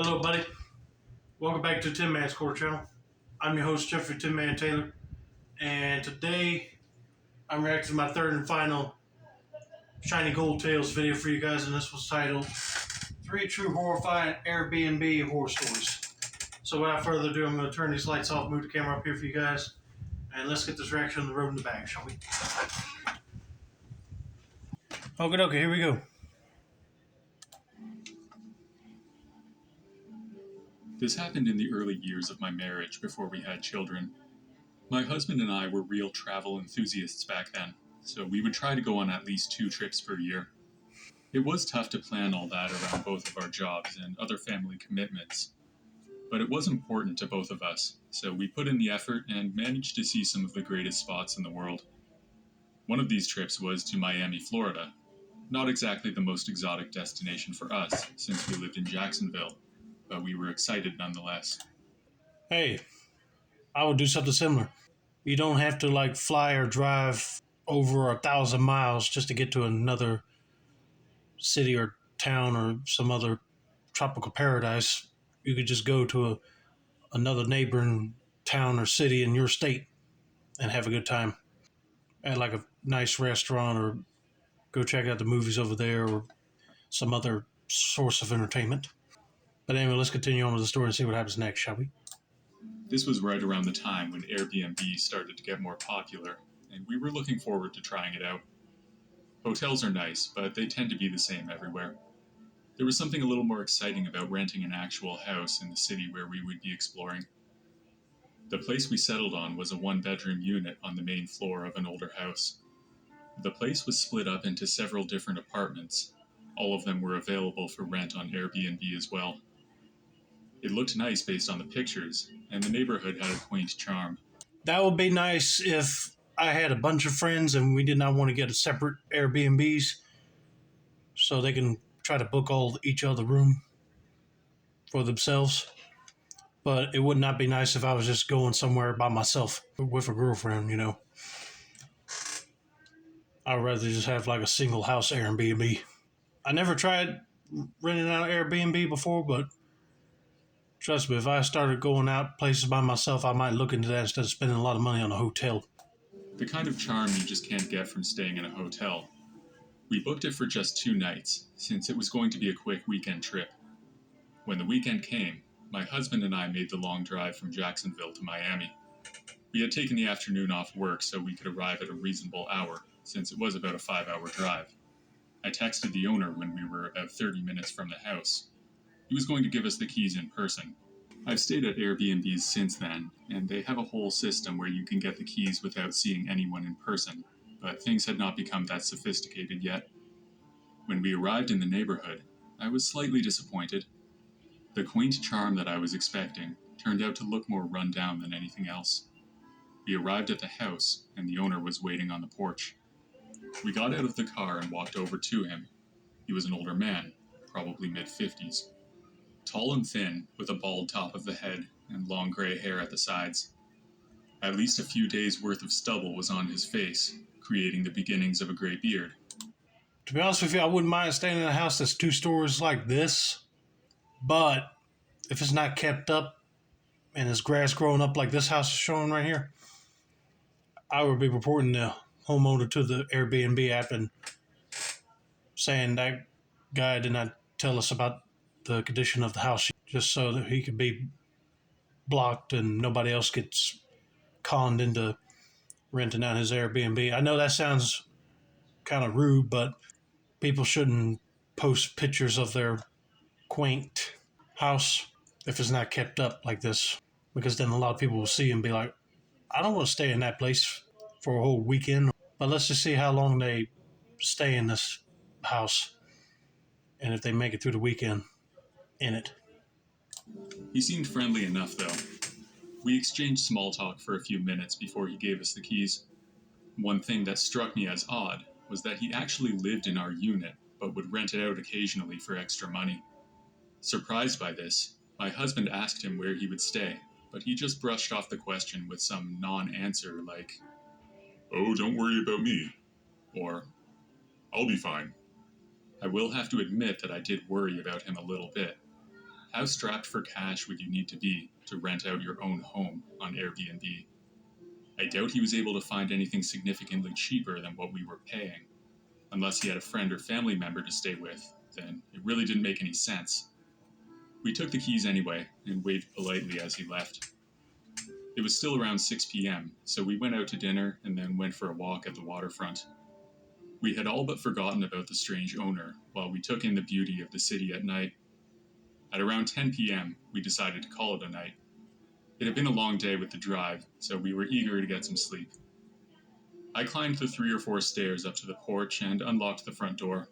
Hello, buddy. Welcome back to Tin Man's Core Channel. I'm your host, Jeffrey Tin Man Taylor, and today I'm reacting to my third and final Shiny Gold Tales video for you guys, and this was titled Three True Horrifying Airbnb Horror Stories. So without further ado, I'm going to turn these lights off, move the camera up here for you guys, and let's get this reaction on the road in the bag, shall we? Okay, here we go. This happened in the early years of my marriage before we had children. My husband and I were real travel enthusiasts back then, so we would try to go on at least 2 trips per year. It was tough to plan all that around both of our jobs and other family commitments, but it was important to both of us, so we put in the effort and managed to see some of the greatest spots in the world. One of these trips was to Miami, Florida. Not exactly the most exotic destination for us, since we lived in Jacksonville, but we were excited nonetheless. Hey, I would do something similar. You don't have to fly or drive over 1,000 miles just to get to another city or town or some other tropical paradise. You could just go to another neighboring town or city in your state and have a good time at a nice restaurant, or go check out the movies over there, or some other source of entertainment. But anyway, let's continue on with the story and see what happens next, shall we? This was right around the time when Airbnb started to get more popular, and we were looking forward to trying it out. Hotels are nice, but they tend to be the same everywhere. There was something a little more exciting about renting an actual house in the city where we would be exploring. The place we settled on was a 1-bedroom unit on the main floor of an older house. The place was split up into several different apartments. All of them were available for rent on Airbnb as well. It looked nice based on the pictures, and the neighborhood had a quaint charm. That would be nice if I had a bunch of friends and we did not want to get a separate Airbnbs, so they can try to book each other room for themselves. But it would not be nice if I was just going somewhere by myself with a girlfriend. I'd rather just have a single house Airbnb. I never tried renting out Airbnb before, but trust me, if I started going out places by myself, I might look into that instead of spending a lot of money on a hotel. The kind of charm you just can't get from staying in a hotel. We booked it for just 2 nights, since it was going to be a quick weekend trip. When the weekend came, my husband and I made the long drive from Jacksonville to Miami. We had taken the afternoon off work so we could arrive at a reasonable hour, since it was about a 5-hour drive. I texted the owner when we were about 30 minutes from the house. He was going to give us the keys in person. I've stayed at Airbnbs since then, and they have a whole system where you can get the keys without seeing anyone in person, but things had not become that sophisticated yet. When we arrived in the neighborhood, I was slightly disappointed. The quaint charm that I was expecting turned out to look more run down than anything else. We arrived at the house, and the owner was waiting on the porch. We got out of the car and walked over to him. He was an older man, probably mid-50s. Tall and thin, with a bald top of the head and long gray hair at the sides. At least a few days' worth of stubble was on his face, creating the beginnings of a gray beard. To be honest with you, I wouldn't mind staying in a house that's 2 stories like this, but if it's not kept up and there's grass growing up like this house is showing right here, I would be reporting the homeowner to the Airbnb app and saying that guy did not tell us about the condition of the house, just so that he could be blocked and nobody else gets conned into renting out his Airbnb. I know that sounds kind of rude, but people shouldn't post pictures of their quaint house if it's not kept up like this, because then a lot of people will see and be like, I don't want to stay in that place for a whole weekend, but let's just see how long they stay in this house and if they make it through the weekend in it. He seemed friendly enough, though. We exchanged small talk for a few minutes before he gave us the keys. One thing that struck me as odd was that he actually lived in our unit, but would rent it out occasionally for extra money. Surprised by this, my husband asked him where he would stay, but he just brushed off the question with some non-answer like, "Oh, don't worry about me," or, "I'll be fine." I will have to admit that I did worry about him a little bit. How strapped for cash would you need to be to rent out your own home on Airbnb? I doubt he was able to find anything significantly cheaper than what we were paying. Unless he had a friend or family member to stay with, then it really didn't make any sense. We took the keys anyway and waved politely as he left. It was still around 6 p.m., so we went out to dinner and then went for a walk at the waterfront. We had all but forgotten about the strange owner while we took in the beauty of the city at night. At around 10 p.m., we decided to call it a night. It had been a long day with the drive, so we were eager to get some sleep. I climbed the 3 or 4 stairs up to the porch and unlocked the front door.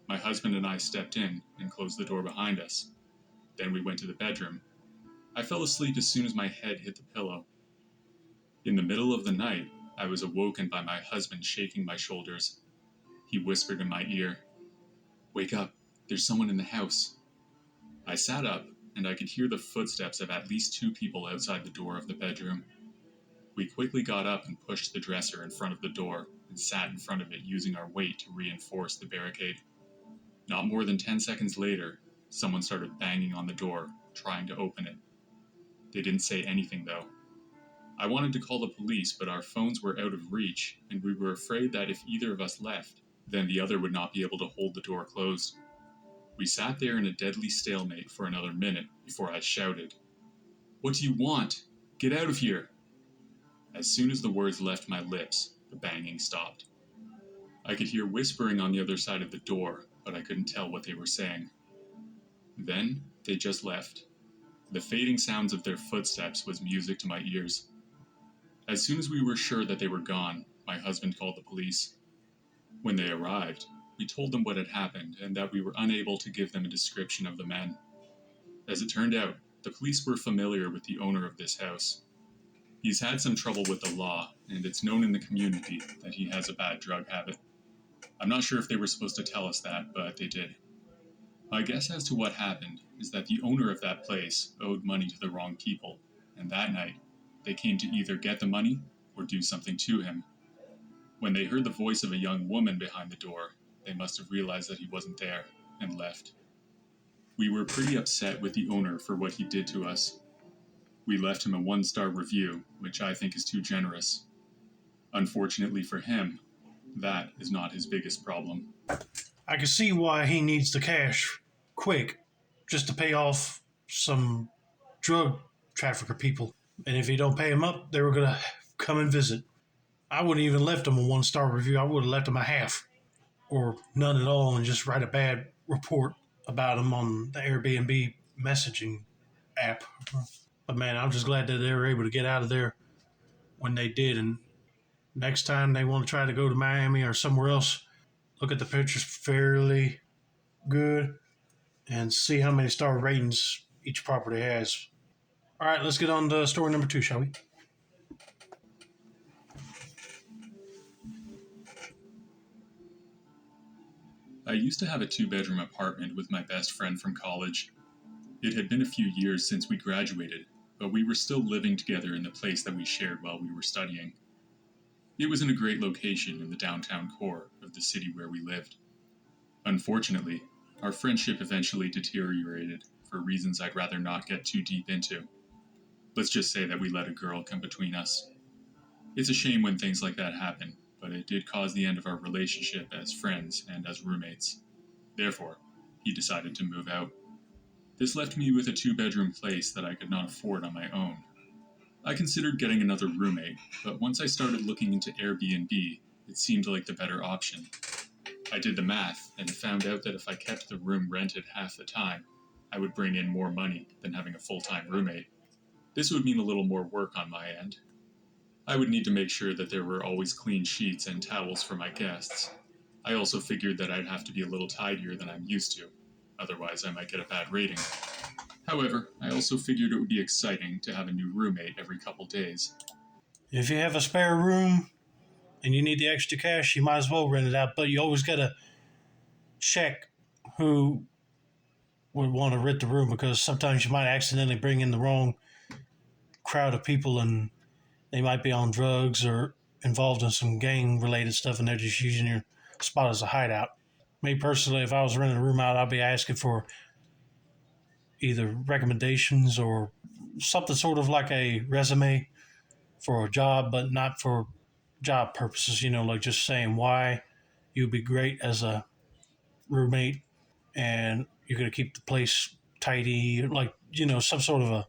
My husband and I stepped in and closed the door behind us. Then we went to the bedroom. I fell asleep as soon as my head hit the pillow. In the middle of the night, I was awoken by my husband shaking my shoulders. He whispered in my ear, "Wake up, there's someone in the house." I sat up, and I could hear the footsteps of at least 2 people outside the door of the bedroom. We quickly got up and pushed the dresser in front of the door and sat in front of it using our weight to reinforce the barricade. Not more than 10 seconds later, someone started banging on the door, trying to open it. They didn't say anything though. I wanted to call the police, but our phones were out of reach, and we were afraid that if either of us left, then the other would not be able to hold the door closed. We sat there in a deadly stalemate for another minute before I shouted, "What do you want? Get out of here!" As soon as the words left my lips, the banging stopped. I could hear whispering on the other side of the door, but I couldn't tell what they were saying. Then they just left. The fading sounds of their footsteps was music to my ears. As soon as we were sure that they were gone, my husband called the police. When they arrived, we told them what had happened and that we were unable to give them a description of the men. As it turned out, the police were familiar with the owner of this house. He's had some trouble with the law, and it's known in the community that he has a bad drug habit. I'm not sure if they were supposed to tell us that, but they did. My guess as to what happened is that the owner of that place owed money to the wrong people, and that night, they came to either get the money or do something to him. When they heard the voice of a young woman behind the door, they must have realized that he wasn't there and left. We were pretty upset with the owner for what he did to us. We left him a 1-star review, which I think is too generous. Unfortunately for him, that is not his biggest problem. I can see why he needs the cash quick, just to pay off some drug trafficker people. And if he don't pay him up, they were going to come and visit. I wouldn't even left him a 1-star review. I would have left him a half or none at all and just write a bad report about him on the Airbnb messaging app. But man, I'm just glad that they were able to get out of there when they did. And next time they want to try to go to Miami or somewhere else, look at the pictures fairly good and see how many star ratings each property has. All right, let's get on to story number 2, shall we? I used to have a 2-bedroom apartment with my best friend from college. It had been a few years since we graduated, but we were still living together in the place that we shared while we were studying. It was in a great location in the downtown core of the city where we lived. Unfortunately, our friendship eventually deteriorated for reasons I'd rather not get too deep into. Let's just say that we let a girl come between us. It's a shame when things like that happen, but it did cause the end of our relationship as friends and as roommates. Therefore, he decided to move out. This left me with a 2-bedroom place that I could not afford on my own. I considered getting another roommate, but once I started looking into Airbnb, it seemed like the better option. I did the math and found out that if I kept the room rented half the time, I would bring in more money than having a full-time roommate. This would mean a little more work on my end. I would need to make sure that there were always clean sheets and towels for my guests. I also figured that I'd have to be a little tidier than I'm used to, otherwise I might get a bad rating. However, I also figured it would be exciting to have a new roommate every couple days. If you have a spare room and you need the extra cash, you might as well rent it out, but you always got to check who would want to rent the room, because sometimes you might accidentally bring in the wrong crowd of people and they might be on drugs or involved in some gang related stuff and they're just using your spot as a hideout. Me personally, if I was renting a room out, I'd be asking for either recommendations or something sort of like a resume for a job, but not for job purposes, like just saying why you'd be great as a roommate and you're going to keep the place tidy, like, some sort of a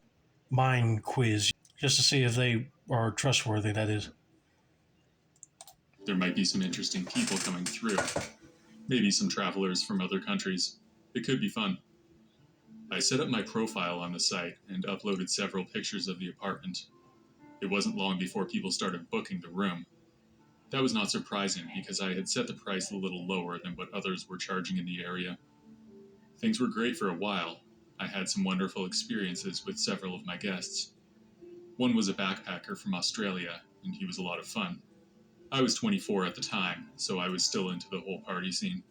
mind quiz just to see if they are trustworthy, that is. There might be some interesting people coming through. Maybe some travelers from other countries. It could be fun. I set up my profile on the site and uploaded several pictures of the apartment. It wasn't long before people started booking the room. That was not surprising because I had set the price a little lower than what others were charging in the area. Things were great for a while. I had some wonderful experiences with several of my guests. One was a backpacker from Australia, and he was a lot of fun. I was 24 at the time, so I was still into the whole party scene.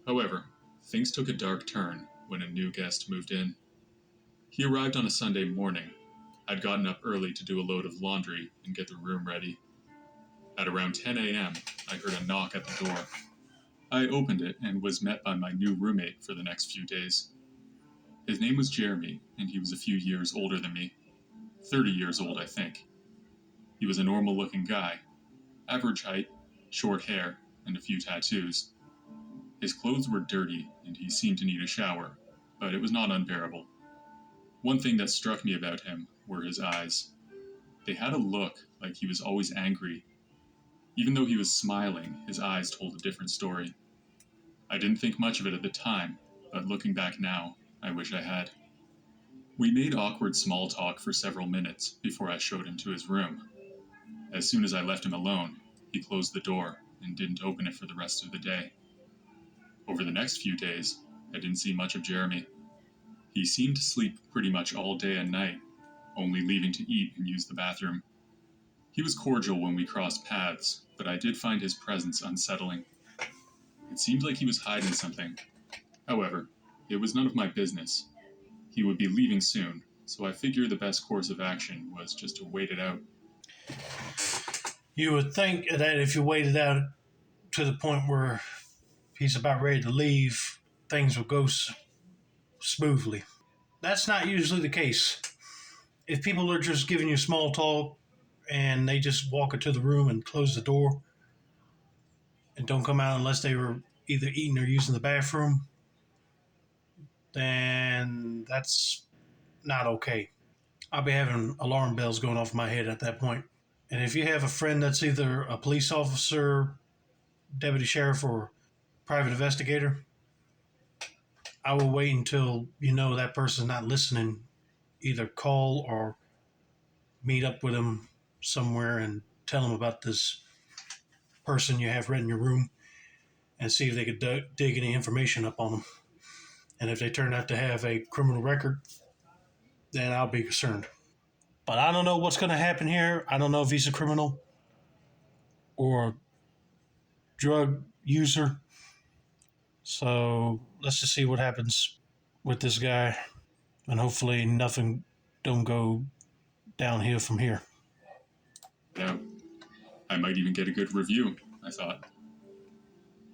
However, things took a dark turn when a new guest moved in. He arrived on a Sunday morning. I'd gotten up early to do a load of laundry and get the room ready. At around 10 a.m., I heard a knock at the door. I opened it and was met by my new roommate for the next few days. His name was Jeremy, and he was a few years older than me. 30 years old, I think. He was a normal-looking guy. Average height, short hair, and a few tattoos. His clothes were dirty, and he seemed to need a shower, but it was not unbearable. One thing that struck me about him were his eyes. They had a look like he was always angry. Even though he was smiling, his eyes told a different story. I didn't think much of it at the time, but looking back now, I wish I had. We made awkward small talk for several minutes before I showed him to his room. As soon as I left him alone, he closed the door and didn't open it for the rest of the day. Over the next few days, I didn't see much of Jeremy. He seemed to sleep pretty much all day and night, only leaving to eat and use the bathroom. He was cordial when we crossed paths, but I did find his presence unsettling. It seemed like he was hiding something. However, it was none of my business. He would be leaving soon, so I figured the best course of action was just to wait it out. You would think that if you waited out to the point where he's about ready to leave, things would go smoothly. That's not usually the case. If people are just giving you small talk and they just walk into the room and close the door and don't come out unless they were either eating or using the bathroom, then that's not okay. I'll be having alarm bells going off in my head at that point. And if you have a friend that's either a police officer, deputy sheriff, or private investigator, I will wait until you know that person's not listening. Either call or meet up with them somewhere and tell them about this person you have renting your room and see if they could dig any information up on them. And if they turn out to have a criminal record, then I'll be concerned. But I don't know what's going to happen here. I don't know if he's a criminal or a drug user. So let's just see what happens with this guy. And hopefully nothing don't go downhill from here. Yeah, I might even get a good review, I thought.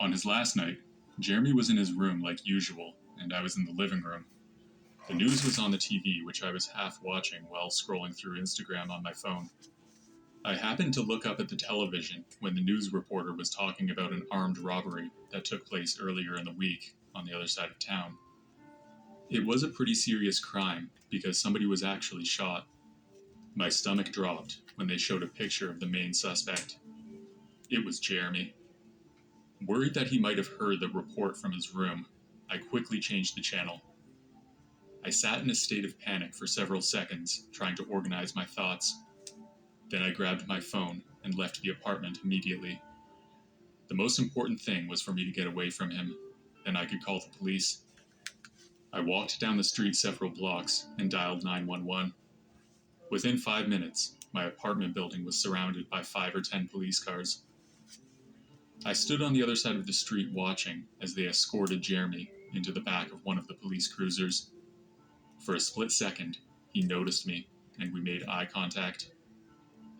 On his last night, Jeremy was in his room like usual, and I was in the living room. The news was on the TV, which I was half watching while scrolling through Instagram on my phone. I happened to look up at the television when the news reporter was talking about an armed robbery that took place earlier in the week on the other side of town. It was a pretty serious crime because somebody was actually shot. My stomach dropped when they showed a picture of the main suspect. It was Jeremy. Worried that he might have heard the report from his room, I quickly changed the channel. I sat in a state of panic for several seconds, trying to organize my thoughts. Then I grabbed my phone and left the apartment immediately. The most important thing was for me to get away from him, then I could call the police. I walked down the street several blocks and dialed 911. Within 5 minutes, my apartment building was surrounded by 5 or 10 police cars. I stood on the other side of the street watching as they escorted Jeremy into the back of one of the police cruisers. For a split second, he noticed me, and we made eye contact.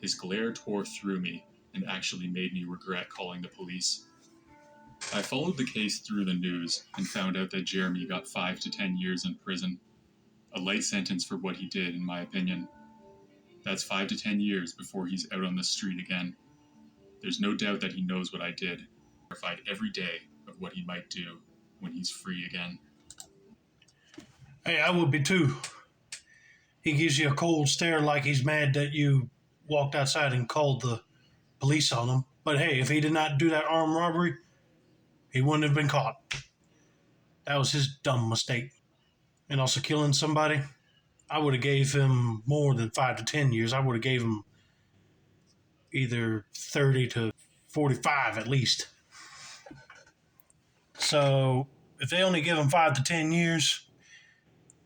His glare tore through me and actually made me regret calling the police. I followed the case through the news and found out that Jeremy got 5 to 10 years in prison. A light sentence for what he did, in my opinion. That's 5 to 10 years before he's out on the street again. There's no doubt that he knows what I did. Terrified every day of what he might do when he's free again. Hey, I would be too. He gives you a cold stare like he's mad that you walked outside and called the police on him. But hey, if he did not do that armed robbery, he wouldn't have been caught. That was his dumb mistake. And also killing somebody, I would have gave him more than 5 to 10 years. I would have gave him either 30 to 45 at least. So if they only give him 5 to 10 years,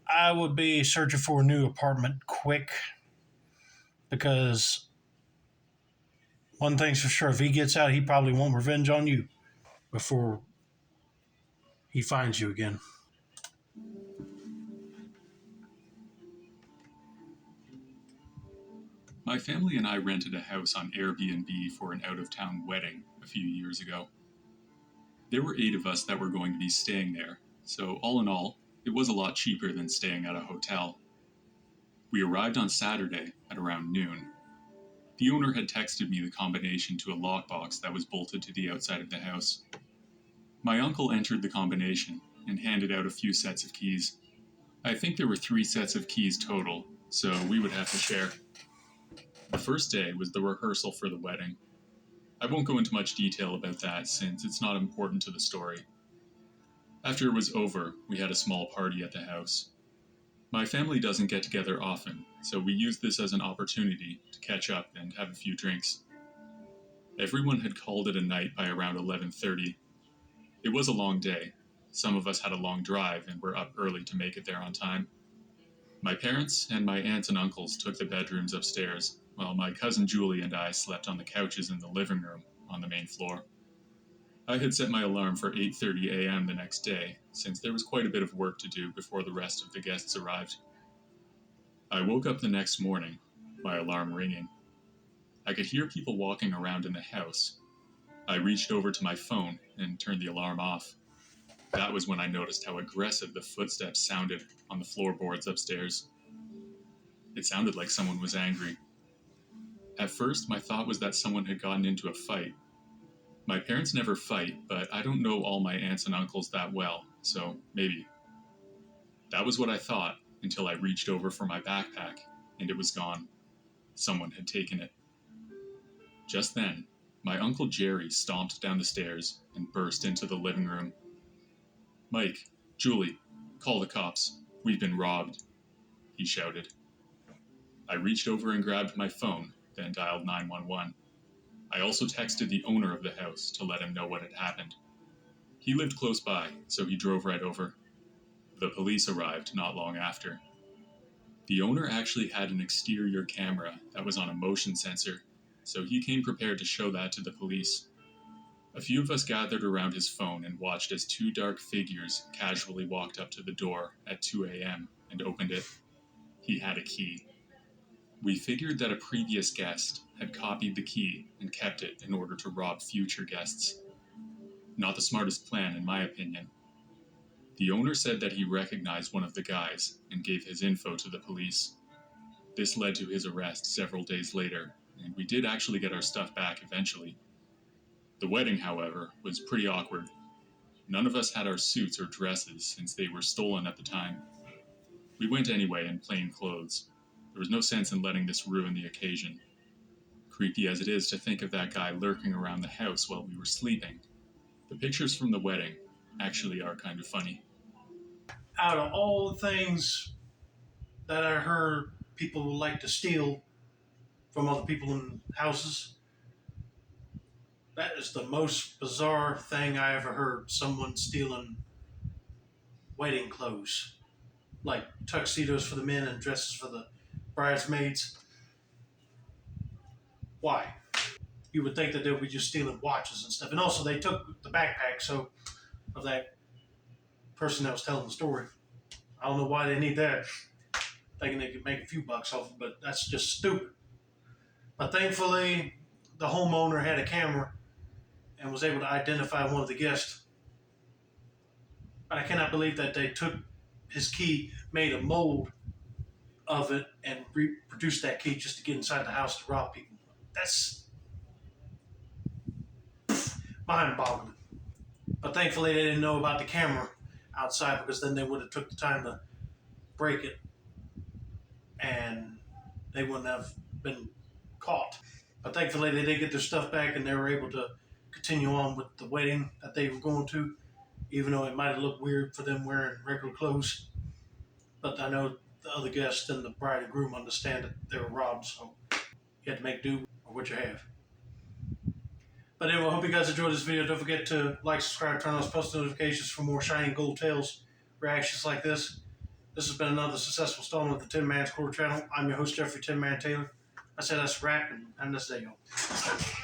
I would be searching for a new apartment quick, because one thing's for sure, if he gets out, he probably won't revenge on you before he finds you again. My family and I rented a house on Airbnb for an out-of-town wedding a few years ago. There were 8 of us that were going to be staying there, so all in all, it was a lot cheaper than staying at a hotel. We arrived on Saturday at around noon. The owner had texted me the combination to a lockbox that was bolted to the outside of the house. My uncle entered the combination and handed out a few sets of keys. I think there were 3 sets of keys total, so we would have to share. The first day was the rehearsal for the wedding. I won't go into much detail about that since it's not important to the story. After it was over, we had a small party at the house. My family doesn't get together often, so we used this as an opportunity to catch up and have a few drinks. Everyone had called it a night by around 11:30. It was a long day. Some of us had a long drive and were up early to make it there on time. My parents and my aunts and uncles took the bedrooms upstairs, while my cousin Julie and I slept on the couches in the living room on the main floor. I had set my alarm for 8:30 a.m. the next day, since there was quite a bit of work to do before the rest of the guests arrived. I woke up the next morning, my alarm ringing. I could hear people walking around in the house. I reached over to my phone and turned the alarm off. That was when I noticed how aggressive the footsteps sounded on the floorboards upstairs. It sounded like someone was angry. At first, my thought was that someone had gotten into a fight. My parents never fight, but I don't know all my aunts and uncles that well, so maybe. That was what I thought until I reached over for my backpack, and it was gone. Someone had taken it. Just then, my Uncle Jerry stomped down the stairs and burst into the living room. "Mike, Julie, call the cops. We've been robbed," he shouted. I reached over and grabbed my phone, then dialed 911. I also texted the owner of the house to let him know what had happened. He lived close by, so he drove right over. The police arrived not long after. The owner actually had an exterior camera that was on a motion sensor, so he came prepared to show that to the police. A few of us gathered around his phone and watched as 2 dark figures casually walked up to the door at 2 a.m. and opened it. He had a key. We figured that a previous guest had copied the key and kept it in order to rob future guests. Not the smartest plan, in my opinion. The owner said that he recognized one of the guys and gave his info to the police. This led to his arrest several days later, and we did actually get our stuff back eventually. The wedding, however, was pretty awkward. None of us had our suits or dresses since they were stolen at the time. We went anyway in plain clothes. There was no sense in letting this ruin the occasion. Creepy as it is to think of that guy lurking around the house while we were sleeping, the pictures from the wedding actually are kind of funny. Out of all the things that I heard people like to steal from other people in houses, that is the most bizarre thing I ever heard. Someone stealing wedding clothes, like tuxedos for the men and dresses for the bridesmaids. Why? You would think that they would be just stealing watches and stuff. And also, they took the backpack of that person that was telling the story. I don't know why they need that. Thinking they could make a few bucks off it, but that's just stupid. But thankfully, the homeowner had a camera and was able to identify one of the guests. But I cannot believe that they took his key, made a mold, of it and reproduce that key just to get inside the house to rob people. That's mind-boggling. But thankfully they didn't know about the camera outside, because then they would have took the time to break it and they wouldn't have been caught. But thankfully they did get their stuff back and they were able to continue on with the wedding that they were going to, even though it might have looked weird for them wearing regular clothes. But I know the other guests and the bride and groom understand that they were robbed, so you have to make do with what you have. But anyway, I hope you guys enjoyed this video. Don't forget to like, subscribe, turn on those post notifications for more Shining Gold Tales reactions like this. This has been another successful installment of the Tin Man's Quarter channel. I'm your host, Jeffrey Tin Man Taylor. I said that's a wrap, and have a nice day, y'all.